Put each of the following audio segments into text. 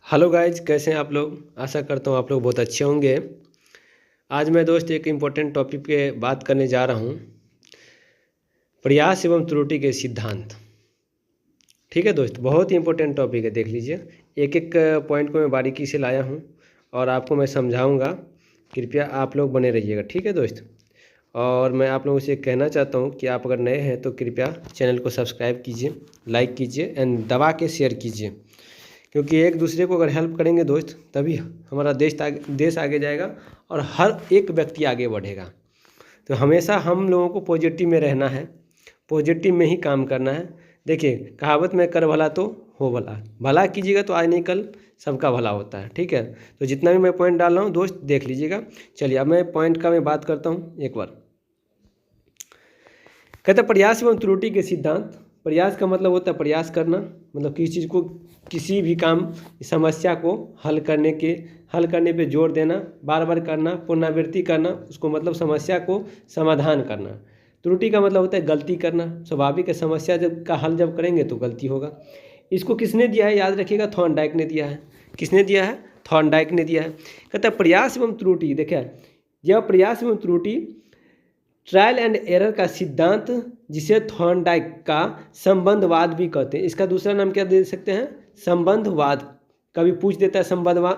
Hello guys, कैसे हैं आप लोग। आशा करता हूँ आप लोग बहुत अच्छे होंगे। आज मैं दोस्त एक इम्पोर्टेंट टॉपिक पे बात करने जा रहा हूँ, प्रयास एवं त्रुटि के सिद्धांत। ठीक है दोस्त, बहुत ही इम्पोर्टेंट टॉपिक है, देख लीजिए। एक एक पॉइंट को मैं बारीकी से लाया हूँ और आपको मैं समझाऊँगा। कृपया आप लोग बने रहिएगा, ठीक है दोस्त। और मैं आप लोगों से कहना चाहता हूँ कि आप अगर नए हैं तो कृपया चैनल को सब्सक्राइब कीजिए, लाइक कीजिए एंड दबा के शेयर कीजिए, क्योंकि एक दूसरे को अगर हेल्प करेंगे दोस्त तभी हमारा देश आगे जाएगा और हर एक व्यक्ति आगे बढ़ेगा। तो हमेशा हम लोगों को पॉजिटिव में रहना है, पॉजिटिव में ही काम करना है। देखिए, कहावत में कर भला तो हो भला, भला कीजिएगा तो आज नहीं कल सबका भला होता है। ठीक है, तो जितना भी मैं पॉइंट डाल रहा हूँ दोस्त देख लीजिएगा। चलिए अब मैं पॉइंट का मैं बात करता हूँ एक बार। कहते हैं प्रयास एवं त्रुटि के सिद्धांत। प्रयास का मतलब होता है प्रयास करना, मतलब किसी चीज़ को, किसी भी काम, समस्या को हल करने पे जोर देना, बार बार करना, पुनरावृत्ति करना, उसको मतलब समस्या को समाधान करना। त्रुटि का मतलब होता है गलती करना। स्वाभाविक है, समस्या का हल जब करेंगे तो गलती होगा। इसको किसने दिया है, याद रखिएगा, थॉर्नडाइक ने दिया है। किसने दिया है? थॉर्नडाइक ने दिया है। कहता है प्रयास एवं त्रुटि। देखिए, यह प्रयास एवं त्रुटि ट्रायल एंड एरर का सिद्धांत, जिसे थॉर्नडाइक का संबंधवाद भी कहते हैं। इसका दूसरा नाम क्या दे सकते हैं? संबंधवाद। कभी पूछ देता है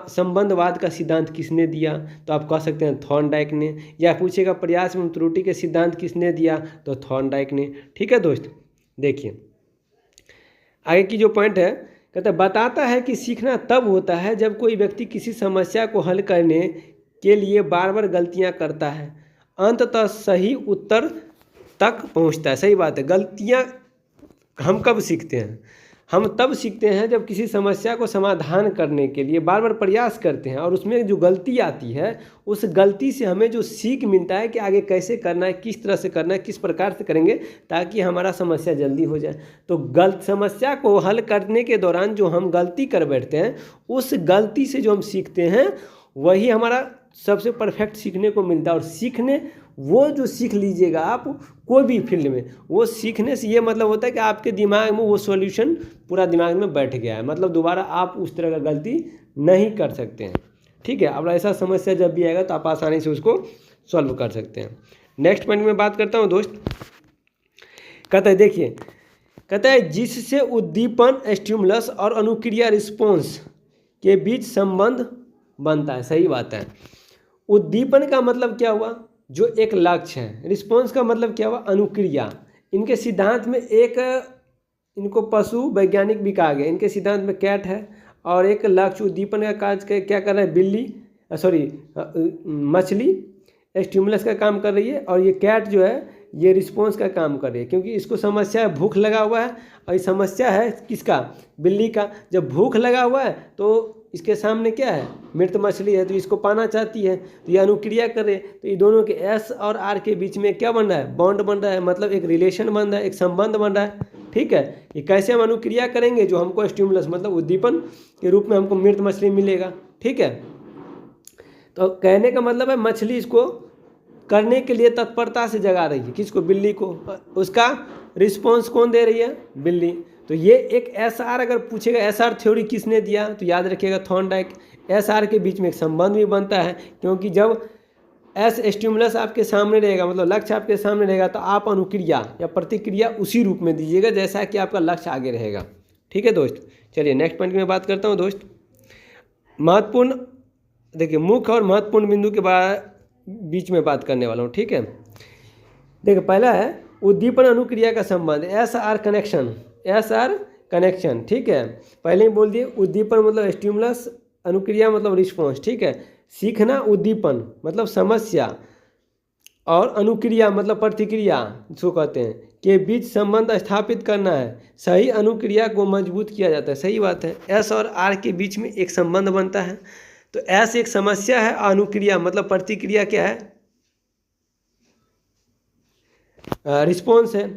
संबंधवाद का सिद्धांत किसने दिया, तो आप कह सकते हैं थॉर्नडाइक ने। या पूछेगा प्रयास एवं त्रुटि के सिद्धांत किसने दिया, तो थॉर्नडाइक ने। ठीक है दोस्त, देखिए आगे की जो पॉइंट है, कहता है बताता है कि सीखना तब होता है जब कोई व्यक्ति किसी समस्या को हल करने के लिए बार बार गलतियां करता है, अंततः सही उत्तर तक पहुंचता है। सही बात है। गलतियां हम कब सीखते हैं? हम तब सीखते हैं जब किसी समस्या को समाधान करने के लिए बार बार प्रयास करते हैं और उसमें जो गलती आती है, उस गलती से हमें जो सीख मिलता है कि आगे कैसे करना है, किस तरह से करना है, किस प्रकार से करेंगे ताकि हमारा समस्या जल्दी हो जाए। तो समस्या को हल करने के दौरान जो हम गलती कर बैठते हैं, उस गलती से जो हम सीखते हैं वही हमारा सबसे परफेक्ट सीखने को मिलता है। और सीखने, वो जो सीख लीजिएगा आप कोई भी फील्ड में, वो सीखने से ये मतलब होता है कि आपके दिमाग में वो सॉल्यूशन पूरा दिमाग में बैठ गया है, मतलब दोबारा आप उस तरह का गलती नहीं कर सकते हैं। ठीक है, अब ऐसा समस्या जब भी आएगा तो आप आसानी से उसको सॉल्व कर सकते हैं। नेक्स्ट पॉइंट में बात करता हूँ दोस्त। कहता है, देखिए, कहता है जिससे उद्दीपन स्टिमुलस और अनुक्रिया रिस्पॉन्स के बीच संबंध बनता है। सही बात है। उद्दीपन का मतलब क्या हुआ? जो एक लक्ष्य है। रिस्पॉन्स का मतलब क्या हुआ? अनुक्रिया। इनके सिद्धांत में एक, इनको पशु वैज्ञानिक भी कहा गया। इनके सिद्धांत में कैट है और एक लक्ष्य उद्दीपन का कार्य क्या कर रहा है? मछली स्टिमुलस का काम कर रही है और ये कैट जो है ये रिस्पॉन्स का काम कर रही है, क्योंकि इसको समस्या है, भूख लगा हुआ है। और ये समस्या है किसका? बिल्ली का। जब भूख लगा हुआ है तो इसके सामने क्या है? मृत मछली है, तो इसको पाना चाहती है, तो ये अनुक्रिया कर रहे हैं। तो ये दोनों के एस और आर के बीच में क्या बन रहा है? बॉन्ड बन रहा है, मतलब एक रिलेशन बन रहा है, एक संबंध बन रहा है। ठीक है, ये कैसे हम अनुक्रिया करेंगे? जो हमको स्टिमुलस मतलब उद्दीपन के रूप में हमको मृत मछली मिलेगा। ठीक है, तो कहने का मतलब है मछली इसको करने के लिए तत्परता से जगा रही है। किसको? बिल्ली को। उसका रिस्पॉन्स कौन दे रही है? बिल्ली। तो ये एक एस आर, अगर पूछेगा एस आर थ्योरी किसने दिया, तो याद रखिएगा थॉर्नडाइक। एस आर के बीच में एक संबंध भी बनता है, क्योंकि जब एस स्टिमुलस आपके सामने रहेगा, मतलब लक्ष्य आपके सामने रहेगा, तो आप अनुक्रिया या प्रतिक्रिया उसी रूप में दीजिएगा जैसा कि आपका लक्ष्य आगे रहेगा। ठीक है दोस्त, चलिए नेक्स्ट पॉइंट में बात करता हूँ दोस्त। महत्वपूर्ण, देखिए, मुख्य और महत्वपूर्ण बिंदु के बीच में बात करने वाला हूँ। ठीक है, देखिए, पहला है उद्दीपन अनुक्रिया का संबंध, S R connection. S R connection, ठीक है, पहले ही बोल दिए। उद्दीपन मतलब स्टिमुलस, अनुक्रिया मतलब रिस्पॉन्स। ठीक है, सीखना उद्दीपन मतलब समस्या, और अनुक्रिया मतलब प्रतिक्रिया जो कहते हैं, के बीच संबंध स्थापित करना है। सही अनुक्रिया को मजबूत किया जाता है। सही बात है। एस और आर के बीच में एक संबंध बनता है। तो एस एक समस्या है, अनुक्रिया मतलब प्रतिक्रिया क्या है? रिस्पॉन्स है।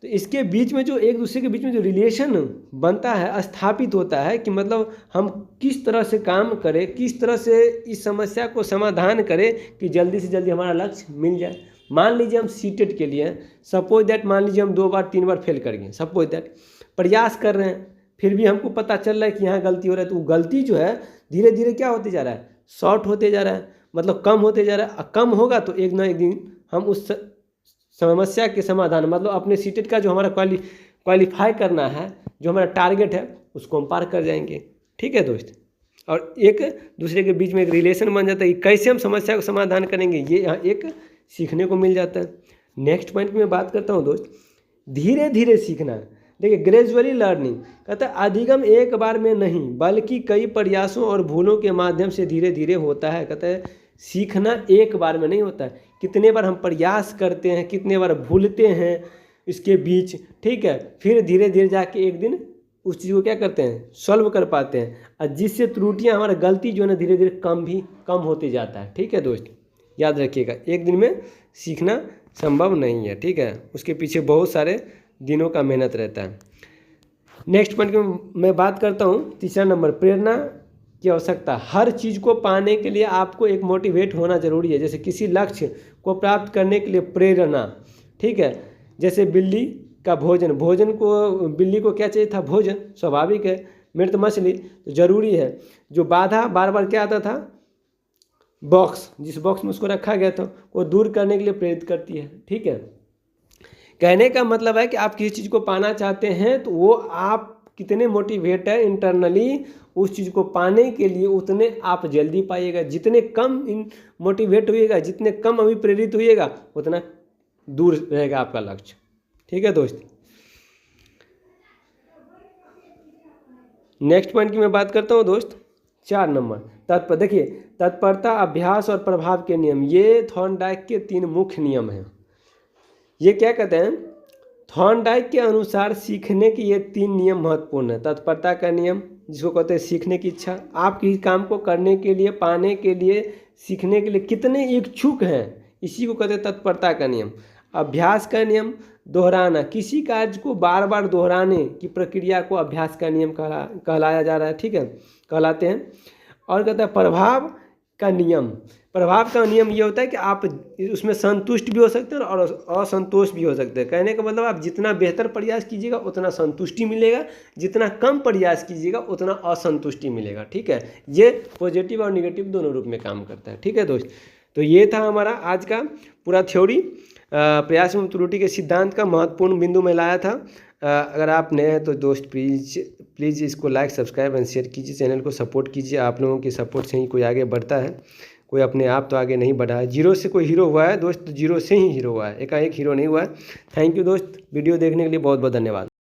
तो इसके बीच में जो एक दूसरे के बीच में जो रिलेशन बनता है, स्थापित होता है, कि मतलब हम किस तरह से काम करें, किस तरह से इस समस्या को समाधान करें कि जल्दी से जल्दी हमारा लक्ष्य मिल जाए। मान लीजिए हम सीटेट के लिए, सपोज दैट, मान लीजिए हम 2 बार 3 बार फेल कर गए, सपोज दैट, प्रयास कर रहे हैं, फिर भी हमको पता चल रहा है कि यहाँ गलती हो रहा है, तो वो गलती जो है धीरे धीरे क्या होते जा रहा है, शॉर्ट होते जा रहा है, मतलब कम होते जा रहा है। कम होगा तो एक ना एक दिन हम उस समस्या के समाधान, मतलब अपने सीटेट का जो हमारा क्वालिफाई करना है, जो हमारा टारगेट है, उसको हम पार कर जाएंगे। ठीक है दोस्त, और एक दूसरे के बीच में एक रिलेशन बन जाता है कि कैसे हम समस्या को समाधान करेंगे, ये यहाँ एक सीखने को मिल जाता है। नेक्स्ट पॉइंट में बात करता हूँ दोस्त, धीरे धीरे सीखना। देखिए ग्रेजुअली लर्निंग कहता है अधिगम एक बार में नहीं बल्कि कई प्रयासों और भूलों के माध्यम से धीरे धीरे होता है। कहता है सीखना एक बार में नहीं होता है, कितने बार हम प्रयास करते हैं, कितने बार भूलते हैं इसके बीच, ठीक है, फिर धीरे धीरे जाके एक दिन उस चीज़ को क्या करते हैं, सॉल्व कर पाते हैं, और जिससे त्रुटियां, हमारा गलती जो है ना धीरे धीरे कम होते जाता है। ठीक है दोस्त, याद रखिएगा एक दिन में सीखना संभव नहीं है। ठीक है, उसके पीछे बहुत सारे दिनों का मेहनत रहता है। नेक्स्ट पॉइंट की मैं बात करता हूँ, तीसरा नंबर, प्रेरणा की आवश्यकता। हर चीज़ को पाने के लिए आपको एक मोटिवेट होना जरूरी है। जैसे किसी लक्ष्य को प्राप्त करने के लिए प्रेरणा, ठीक है, जैसे बिल्ली का भोजन को, बिल्ली को क्या चाहिए था, भोजन, स्वाभाविक है। मृत मछली तो जरूरी है। जो बाधा बार बार क्या आता था, बॉक्स, जिस बॉक्स में उसको रखा गया था, वो दूर करने के लिए प्रेरित करती है। ठीक है, कहने का मतलब है कि आप किसी चीज़ को पाना चाहते हैं तो वो आप कितने मोटिवेट है इंटरनली उस चीज़ को पाने के लिए, उतने आप जल्दी पाइएगा। जितने कम मोटिवेट होइएगा, जितने कम अभी प्रेरित होइएगा, उतना दूर रहेगा आपका लक्ष्य। ठीक है दोस्त, नेक्स्ट पॉइंट की मैं बात करता हूँ दोस्त, 4 नंबर, देखिए तत्परता, अभ्यास और प्रभाव के नियम। ये थॉर्नडाइक के 3 मुख्य नियम हैं। ये क्या कहते हैं, थॉर्नडाइक के अनुसार सीखने के ये 3 नियम महत्वपूर्ण है। तत्परता का नियम, जिसको कहते हैं सीखने की इच्छा, आप किसी काम को करने के लिए, पाने के लिए, सीखने के लिए कितने इच्छुक हैं, इसी को कहते हैं तत्परता का नियम। अभ्यास का नियम, दोहराना, किसी कार्य को बार बार दोहराने की प्रक्रिया को अभ्यास का नियम कहलाया जा रहा है। ठीक है, कहलाते हैं। और कहता है प्रभाव का नियम। प्रभाव का नियम ये होता है कि आप उसमें संतुष्ट भी हो सकते हैं और असंतोष भी हो सकते हैं। कहने का मतलब आप जितना बेहतर प्रयास कीजिएगा उतना संतुष्टि मिलेगा, जितना कम प्रयास कीजिएगा उतना असंतुष्टि मिलेगा। ठीक है, ये पॉजिटिव और निगेटिव दोनों रूप में काम करता है। ठीक है दोस्त, तो ये था हमारा आज का पूरा थ्योरी, प्रयास एवं त्रुटि के सिद्धांत का महत्वपूर्ण बिंदु में लाया था। अगर आप नए हैं तो दोस्त प्लीज़ इसको लाइक, सब्सक्राइब एंड शेयर कीजिए, चैनल को सपोर्ट कीजिए। आप लोगों के सपोर्ट से ही कोई आगे बढ़ता है, कोई अपने आप तो आगे नहीं बढ़ा है। जीरो से कोई हीरो हुआ है दोस्त, जीरो से ही हीरो हुआ है, एकाएक हीरो नहीं हुआ है। थैंक यू दोस्त, वीडियो देखने के लिए बहुत बहुत धन्यवाद।